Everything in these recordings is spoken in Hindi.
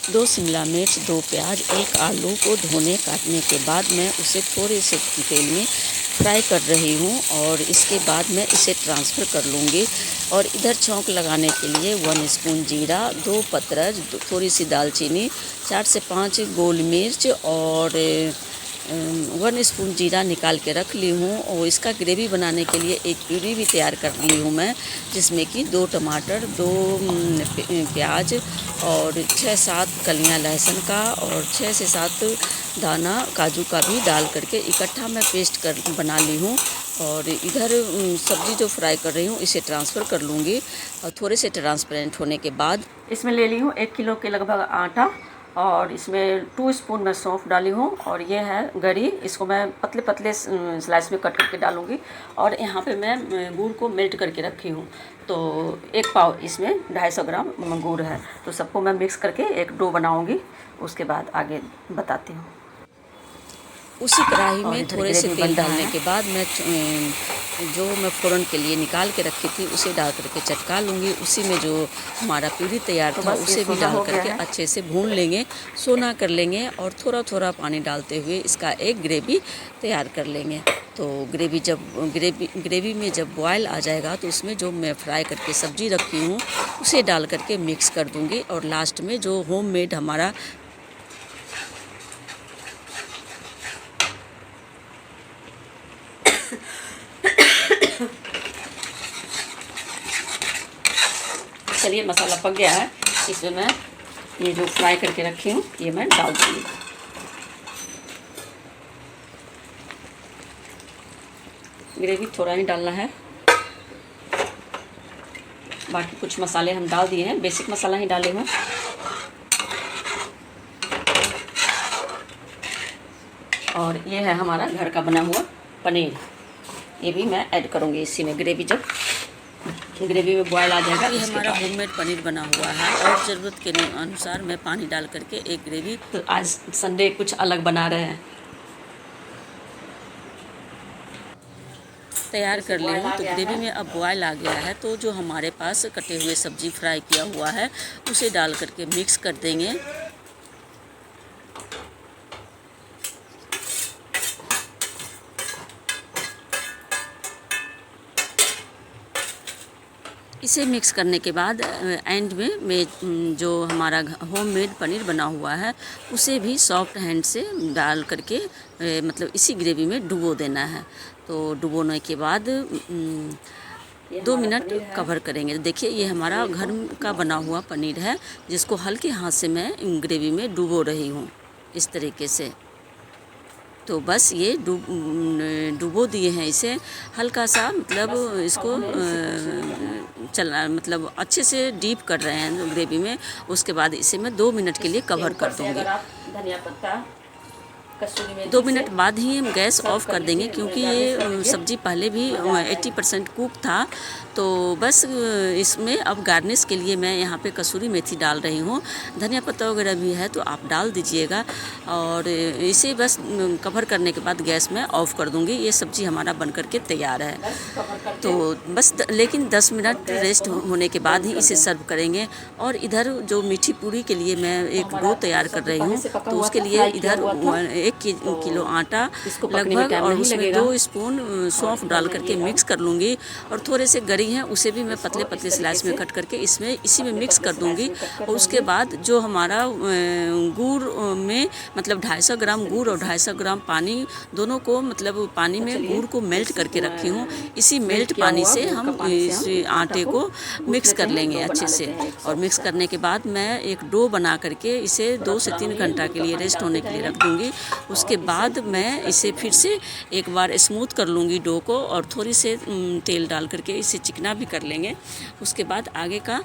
2 शिमला मिर्च, 2 प्याज, 1 आलू को धोने काटने के बाद मैं उसे थोड़े से तेल में फ्राई कर रही हूँ और इसके बाद मैं इसे ट्रांसफ़र कर लूँगी। और इधर छौंक लगाने के लिए 1 स्पून जीरा, 2 पतरज, थोड़ी सी दालचीनी, 4 से 5 गोल मिर्च और 1 स्पून जीरा निकाल के रख ली हूँ। और इसका ग्रेवी बनाने के लिए एक प्यूरी भी तैयार कर ली हूँ मैं, जिसमें कि 2 टमाटर, 2 प्याज और 6-7 कलियाँ लहसुन का और 6 से 7 दाना काजू का भी डाल करके इकट्ठा मैं पेस्ट कर बना ली हूँ। और इधर सब्ज़ी जो फ्राई कर रही हूँ इसे ट्रांसफ़र कर लूँगी। और थोड़े से ट्रांसपेरेंट होने के बाद इसमें ले ली हूँ 1 किलो के लगभग आटा और इसमें 2 स्पून मैं सौंफ डाली हूँ। और ये है गरी, इसको मैं पतले पतले स्लाइस में कट करके डालूँगी। और यहाँ पे मैं गुड़ को मेल्ट करके रखी हूँ, तो 1 पाव इसमें 250 ग्राम गुड़ है। तो सबको मैं मिक्स करके एक डो बनाऊँगी, उसके बाद आगे बताती हूँ। उसी कढ़ाई में थोड़े से तेल डालने के बाद मैं जो मैं फ़ोरन के लिए निकाल के रखी थी उसे डाल करके चटका लूँगी। उसी में जो हमारा प्यूरी तैयार था उसे भी डाल करके अच्छे से भून लेंगे, सोना कर लेंगे और थोड़ा थोड़ा पानी डालते हुए इसका एक ग्रेवी तैयार कर लेंगे। तो ग्रेवी में जब बॉयल आ जाएगा तो उसमें जो मैं फ्राई करके सब्ज़ी रखी हूँ उसे डाल करके मिक्स कर दूँगी। और लास्ट में जो होममेड हमारा चलिए मसाला पक गया है, इसमें मैं ये जो फ्राई करके रखी हूँ ये मैं डाल दूँगी। ग्रेवी थोड़ा ही डालना है, बाकी कुछ मसाले हम डाल दिए हैं, बेसिक मसाला ही डाले हूँ। और ये है हमारा घर का बना हुआ पनीर, ये भी मैं ऐड करूँगी इसी में। ग्रेवी में बॉयल आ जाएगा। ये हमारा होममेड पनीर बना हुआ है और ज़रूरत के अनुसार मैं पानी डाल करके एक ग्रेवी, तो आज संडे कुछ अलग बना रहे हैं, तैयार कर ली हूँ। तो ग्रेवी में अब बॉयल आ गया है, तो जो हमारे पास कटे हुए सब्ज़ी फ्राई किया हुआ है उसे डाल करके मिक्स कर देंगे। इसे मिक्स करने के बाद एंड में मैं जो हमारा होममेड पनीर बना हुआ है उसे भी सॉफ्ट हैंड से डाल करके मतलब इसी ग्रेवी में डुबो देना है। तो डुबोने के बाद 2 मिनट कवर करेंगे। देखिए ये हमारा घर का बना हुआ पनीर है, जिसको हल्के हाथ से मैं ग्रेवी में डुबो रही हूँ इस तरीके से। तो बस ये डुबो दिए हैं इसे, हल्का सा मतलब इसको मतलब अच्छे से डीप कर रहे हैं ग्रेवी में। उसके बाद इसे मैं 2 मिनट के लिए कवर कर दूँगी। धनिया पत्ता 2 मिनट बाद ही हम गैस ऑफ कर देंगे, क्योंकि ये सब्ज़ी पहले भी 80% कुक था। तो बस इसमें अब गार्निश के लिए मैं यहाँ पे कसूरी मेथी डाल रही हूँ। धनिया पत्ता वगैरह भी है तो आप डाल दीजिएगा। और इसे बस कवर करने के बाद गैस में ऑफ़ कर दूँगी। ये सब्ज़ी हमारा बन कर के तैयार है। तो बस लेकिन 10 मिनट रेस्ट होने के बाद ही इसे सर्व करेंगे। और इधर जो मीठी पूरी के लिए मैं एक डो तैयार कर रही हूँ, तो उसके लिए इधर 1 किलो आटा लगभग और उसमें 2 स्पून सौंफ डाल करके मिक्स कर लूँगी। और थोड़े से गरी हैं उसे भी मैं पतले पतले स्लाइस में कट करके इसी में मिक्स कर दूँगी। और उसके बाद जो हमारा गुड़ में मतलब 250 ग्राम गुड़ और 250 ग्राम पानी, दोनों को मतलब पानी में गुड़ को मेल्ट करके रखी हूँ। इसी मेल्ट पानी से हम इस आटे को मिक्स कर लेंगे अच्छे से। और मिक्स करने के बाद मैं एक डो बना करके इसे 2 से 3 घंटा के लिए रेस्ट होने के लिए रख दूँगी। उसके बाद मैं इसे फिर से एक बार स्मूथ कर लूँगी डो को, और थोड़ी से तेल डाल करके इसे चिकना भी कर लेंगे। उसके बाद आगे का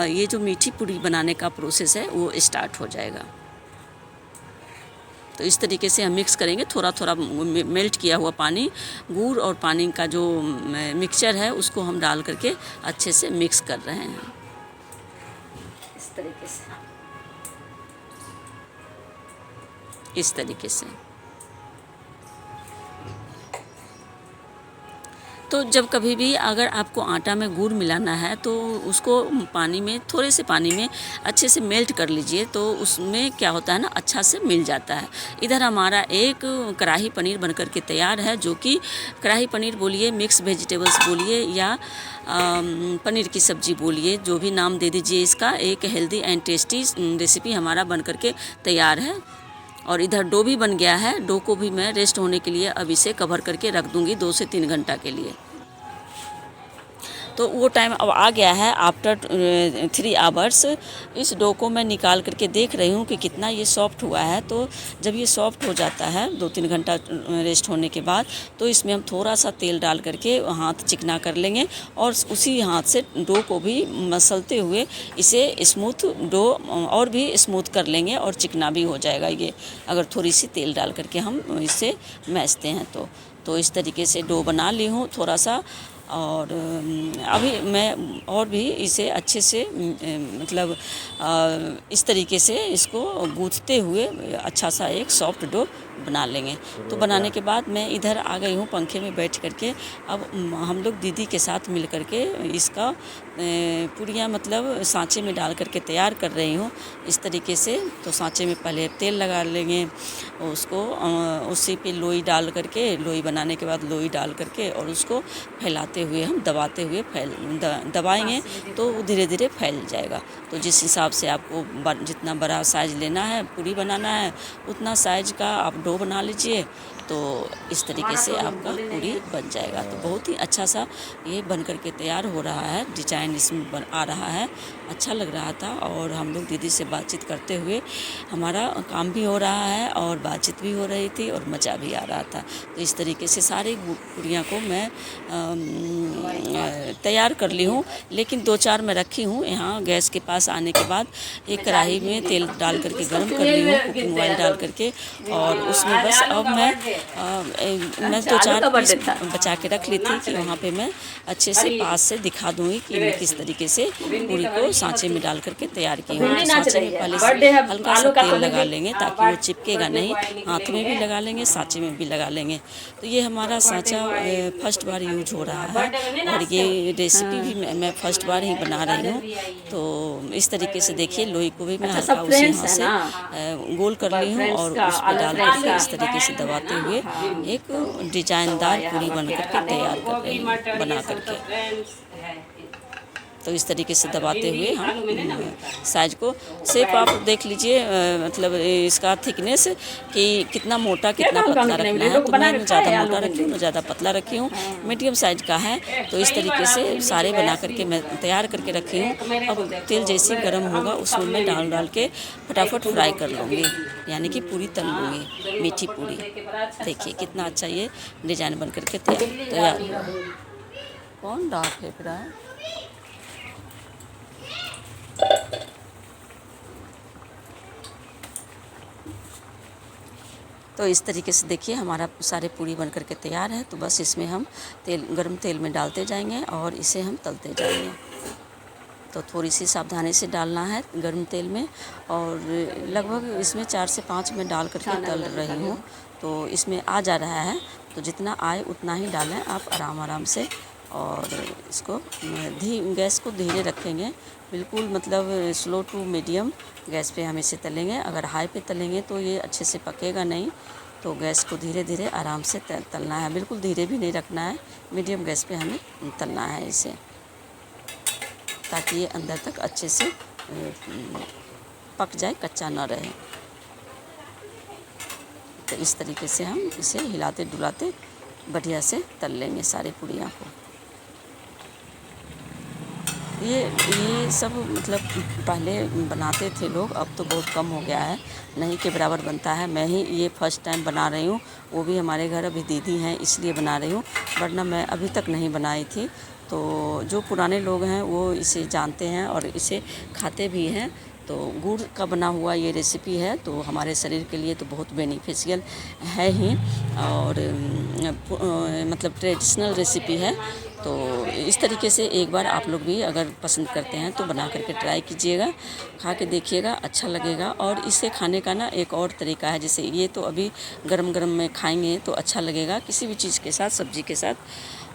ये जो मीठी पूरी बनाने का प्रोसेस है वो स्टार्ट हो जाएगा। तो इस तरीके से हम मिक्स करेंगे। थोड़ा थोड़ा मेल्ट किया हुआ पानी, गुड़ और पानी का जो मिक्सचर है उसको हम डाल करके अच्छे से मिक्स कर रहे हैं इस तरीके से। तो जब कभी भी अगर आपको आटा में गुड़ मिलाना है तो उसको पानी में, थोड़े से पानी में अच्छे से मेल्ट कर लीजिए, तो उसमें क्या होता है ना, अच्छा से मिल जाता है। इधर हमारा एक कढ़ाई पनीर बनकर के तैयार है, जो कि कढ़ाई पनीर बोलिए, मिक्स वेजिटेबल्स बोलिए, या पनीर की सब्ज़ी बोलिए, जो भी नाम दे दीजिए इसका, एक हेल्दी एंड टेस्टी रेसिपी हमारा बनकर के तैयार है। और इधर डो भी बन गया है। डो को भी मैं रेस्ट होने के लिए अब इसे कवर करके रख दूँगी 2 से 3 घंटा के लिए। तो वो टाइम अब आ गया है, आफ्टर 3 आवर्स इस डो को मैं निकाल करके देख रही हूँ कि कितना ये सॉफ्ट हुआ है। तो जब ये सॉफ्ट हो जाता है 2-3 घंटा रेस्ट होने के बाद, तो इसमें हम थोड़ा सा तेल डाल करके हाथ चिकना कर लेंगे, और उसी हाथ से डो को भी मसलते हुए इसे स्मूथ डो और भी स्मूथ कर लेंगे, और चिकना भी हो जाएगा ये, अगर थोड़ी सी तेल डाल करके हम इसे मैसते हैं तो इस तरीके से डो बना ली हूँ थोड़ा सा। और अभी मैं और भी इसे अच्छे से मतलब इस तरीके से इसको गूँथते हुए अच्छा सा एक सॉफ्ट डो बना लेंगे। तो बनाने के बाद मैं इधर आ गई हूँ पंखे में बैठ करके। अब हम लोग दीदी के साथ मिल करके इसका पूड़ियाँ मतलब सांचे में डाल करके तैयार कर रही हूँ इस तरीके से। तो सांचे में पहले तेल लगा लेंगे, उसको उसी पे लोई डाल करके, लोई बनाने के बाद लोई डाल करके और उसको फैलाते हुए हम दबाते हुए दबाएंगे तो धीरे धीरे फैल जाएगा। तो जिस हिसाब से आपको जितना बड़ा साइज़ लेना है, पूड़ी बनाना है, उतना साइज़ का आप डो बना लीजिए, तो इस तरीके से आपका पूड़ी बन जाएगा। तो बहुत ही अच्छा सा ये बन करके तैयार हो रहा है, डिजाइन इसमें आ रहा है, अच्छा लग रहा था। और हम लोग दीदी से बातचीत करते हुए हमारा काम भी हो रहा है और बातचीत भी हो रही थी और मज़ा भी आ रहा था। तो इस तरीके से सारी पूड़ियाँ को मैं तैयार कर ली हूँ, लेकिन 2-4 मैं रखी हूँ यहाँ गैस के पास आने के बाद। एक कढ़ाई में तेल डाल करके गर्म कर ली हूँ, कुकिंग ऑयल डाल करके, और उसमें बस अब मैं 2-4 पीस बचा के रख ली थी कि वहाँ पे मैं अच्छे से पास से दिखा दूँगी कि मैं किस तरीके से पूड़ी को सांचे में डाल करके तैयार की हूँ। तो सांचे में पहले से हल्का सा तेल लगा लेंगे ताकि वो चिपकेगा नहीं, हाथ में भी लगा लेंगे, सांचे में भी लगा लेंगे। तो ये हमारा सांचा फर्स्ट बार यूज हो रहा है और ये रेसिपी भी मैं फर्स्ट बार ही बना रही हूँ। तो इस तरीके से देखिए, लोई को भी मैं हल्का उसी हाथ से गोल कर ली हूँ और उस पर डाल करके इस तरीके से दबाते हुए एक डिजाइनदार पूड़ी बन करके तैयार कर रही हूँ बना करके। तो इस तरीके से दबाते हुए हम साइज को शेप आप देख लीजिए, मतलब इसका थिकनेस कि कितना मोटा कितना पतला रखना है। तो मैं ज़्यादा मोटा रखी हूँ, ज़्यादा पतला रखी हूँ, मीडियम साइज का है। तो इस तरीके से सारे बना करके मैं तैयार करके रखी हूँ। अब तेल जैसे गर्म होगा उसमें मैं डाल के फटाफट फ्राई कर लूँगी, यानी कि पूरी तल लूँगी, मीठी पूरी। देखिए कितना अच्छा ये डिजाइन बन करके तैयार। कौन डाल फेंक रहा है? तो इस तरीके से देखिए हमारा सारे पूड़ी बन करके तैयार है। तो बस इसमें हम गरम तेल में डालते जाएंगे और इसे हम तलते जाएंगे। तो थोड़ी सी सावधानी से डालना है गरम तेल में, और लगभग इसमें 4 से 5 में डाल करके तल रही हूँ। तो इसमें आ जा रहा है, तो जितना आए उतना ही डालें आप आराम से। और इसको गैस को धीरे रखेंगे, बिल्कुल मतलब स्लो टू मीडियम गैस पे हम इसे तलेंगे। अगर हाई पे तलेंगे तो ये अच्छे से पकेगा नहीं। तो गैस को धीरे धीरे आराम से तलना है, बिल्कुल धीरे भी नहीं रखना है, मीडियम गैस पे हमें तलना है इसे, ताकि ये अंदर तक अच्छे से पक जाए, कच्चा ना रहे। तो इस तरीके से हम इसे हिलाते डुलाते बढ़िया से तल लेंगे सारी पूड़ियाँ को। ये सब मतलब पहले बनाते थे लोग, अब तो बहुत कम हो गया है, नहीं के बराबर बनता है। मैं ही ये फर्स्ट टाइम बना रही हूँ, वो भी हमारे घर अभी दीदी हैं इसलिए बना रही हूँ, वरना मैं अभी तक नहीं बनाई थी। तो जो पुराने लोग हैं वो इसे जानते हैं और इसे खाते भी हैं। तो गुड़ का बना हुआ ये रेसिपी है, तो हमारे शरीर के लिए तो बहुत बेनिफिशियल है ही, और मतलब ट्रेडिशनल रेसिपी है। तो इस तरीके से एक बार आप लोग भी अगर पसंद करते हैं तो बना करके ट्राई कीजिएगा, खा के देखिएगा, अच्छा लगेगा। और इसे खाने का ना एक और तरीका है, जैसे ये तो अभी गरम गरम में खाएंगे तो अच्छा लगेगा किसी भी चीज़ के साथ, सब्ज़ी के साथ।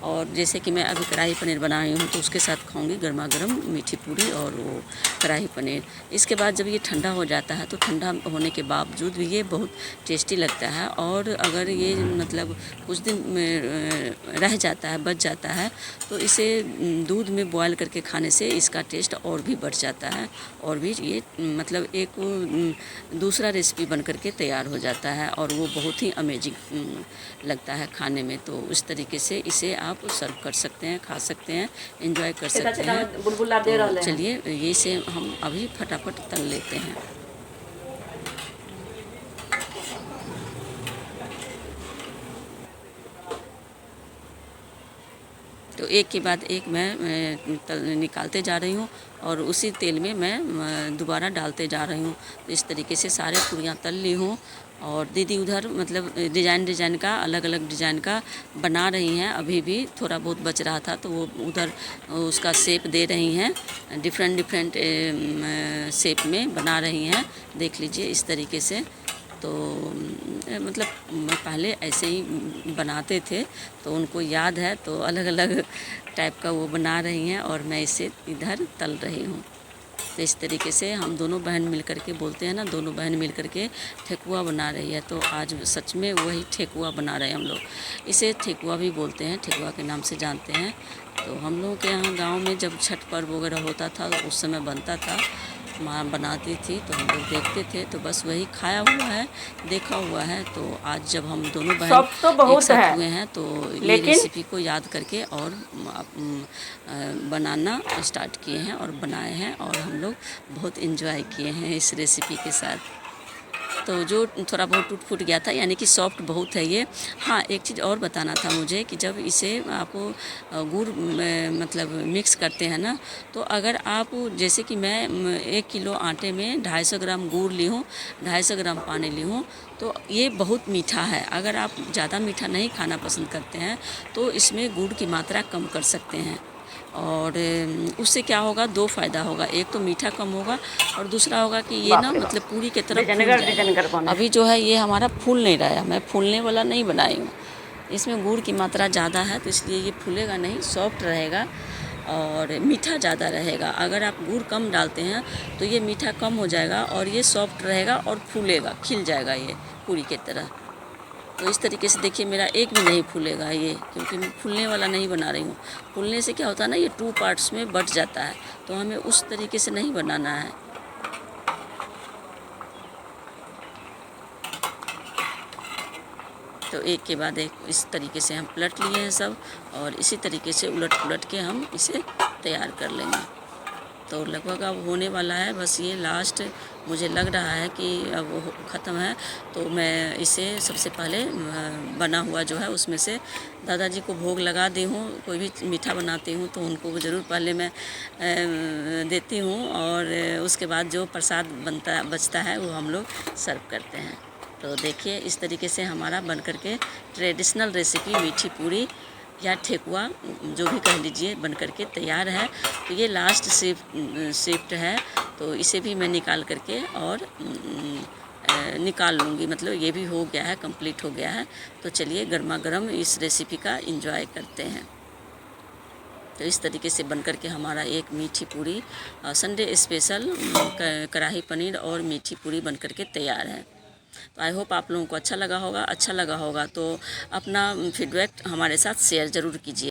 और जैसे कि मैं अभी कढ़ाई पनीर बना रही हूँ तो उसके साथ खाऊंगी गर्मा गर्म मीठी पूरी और वो कढ़ाई पनीर। इसके बाद जब ये ठंडा हो जाता है तो ठंडा होने के बावजूद भी ये बहुत टेस्टी लगता है। और अगर ये मतलब कुछ दिन में रह जाता है, बच जाता है, तो इसे दूध में बॉयल करके खाने से इसका टेस्ट और भी बढ़ जाता है और भी ये मतलब एक दूसरा रेसिपी बन करके तैयार हो जाता है और वो बहुत ही अमेजिंग लगता है खाने में। तो इस तरीके से इसे आप सर्व कर सकते हैं, खा सकते हैं, एंजॉय कर सकते हैं। तो चलिए ये से हम अभी फटाफट तल लेते हैं। तो एक के बाद एक मैं निकालते जा रही हूँ और उसी तेल में मैं दोबारा डालते जा रही हूँ। तो इस तरीके से सारे पूरियाँ तल ली हूँ और दीदी उधर मतलब डिज़ाइन का अलग अलग डिज़ाइन का बना रही हैं। अभी भी थोड़ा बहुत बच रहा था तो वो उधर उसका शेप दे रही हैं, डिफरेंट शेप में बना रही हैं। देख लीजिए इस तरीके से। तो मतलब पहले ऐसे ही बनाते थे तो उनको याद है, तो अलग अलग टाइप का वो बना रही हैं और मैं इसे इधर तल रही हूँ। तो इस तरीके से हम दोनों बहन मिल कर के, बोलते हैं ना, दोनों बहन मिल कर के ठेकुआ बना रही है। तो आज सच में वही ठेकुआ बना रहे हैं हम लोग। इसे ठेकुआ भी बोलते हैं, ठेकुआ के नाम से जानते हैं। तो हम लोगों के यहाँ गांव में जब छठ पर्व वगैरह होता था तो उस समय बनता था, माँ बनाती थी तो हम लोग देखते थे। तो बस वही खाया हुआ है, देखा हुआ है। तो आज जब हम दोनों बहन तो एक साथ हुए हैं तो ये रेसिपी को याद करके और बनाना स्टार्ट किए हैं और बनाए हैं और हम लोग बहुत इन्जॉय किए हैं इस रेसिपी के साथ। तो जो थोड़ा बहुत टूट फूट गया था, यानी कि सॉफ्ट बहुत है ये। हाँ, एक चीज़ और बताना था मुझे कि जब इसे आप गुड़ मतलब मिक्स करते हैं ना, तो अगर आप जैसे कि मैं 1 किलो आटे में 250 ग्राम गुड़ ली हूँ, 250 ग्राम पानी ली हूँ, तो ये बहुत मीठा है। अगर आप ज़्यादा मीठा नहीं खाना पसंद करते हैं तो इसमें गुड़ की मात्रा कम कर सकते हैं। और उससे क्या होगा, 2 फ़ायदा होगा। एक तो मीठा कम होगा और दूसरा होगा कि ये ना मतलब पूरी की तरह फूल जाएगा। अभी जो है ये हमारा फूल नहीं रहा है, मैं फूलने वाला नहीं बनाई हूँ। इसमें गुड़ की मात्रा ज़्यादा है तो इसलिए ये फूलेगा नहीं, सॉफ्ट रहेगा और मीठा ज़्यादा रहेगा। अगर आप गुड़ कम डालते हैं तो ये मीठा कम हो जाएगा और ये सॉफ्ट रहेगा और फूलेगा, खिल जाएगा ये पूरी की तरह। तो इस तरीके से देखिए मेरा एक भी नहीं फूलेगा ये, क्योंकि मैं फूलने वाला नहीं बना रही हूँ। फूलने से क्या होता है ना, ये 2 पार्ट्स में बट जाता है, तो हमें उस तरीके से नहीं बनाना है। तो एक के बाद एक इस तरीके से हम पलट लिए हैं सब और इसी तरीके से उलट पुलट के हम इसे तैयार कर लेंगे। तो लगभग अब होने वाला है, बस ये लास्ट मुझे लग रहा है कि अब वो ख़त्म है। तो मैं इसे सबसे पहले बना हुआ जो है उसमें से दादाजी को भोग लगा दी हूँ। कोई भी मीठा बनाती हूँ तो उनको ज़रूर पहले मैं देती हूँ और उसके बाद जो प्रसाद बचता है वो हम लोग सर्व करते हैं। तो देखिए इस तरीके से हमारा बन कर के ट्रेडिशनल रेसिपी मीठी पूरी या ठेकुआ जो भी कह लीजिए बन कर के तैयार है। तो ये लास्ट शिफ्ट है, तो इसे भी मैं निकाल करके और निकाल लूँगी। मतलब ये भी हो गया है, कंप्लीट हो गया है। तो चलिए गर्मा गर्म इस रेसिपी का एंजॉय करते हैं। तो इस तरीके से बन कर के हमारा एक मीठी पूरी संडे स्पेशल कढ़ाई पनीर और मीठी पूरी बन कर के तैयार है। तो आई होप आप लोगों को अच्छा लगा होगा तो अपना फीडबैक हमारे साथ शेयर ज़रूर कीजिए।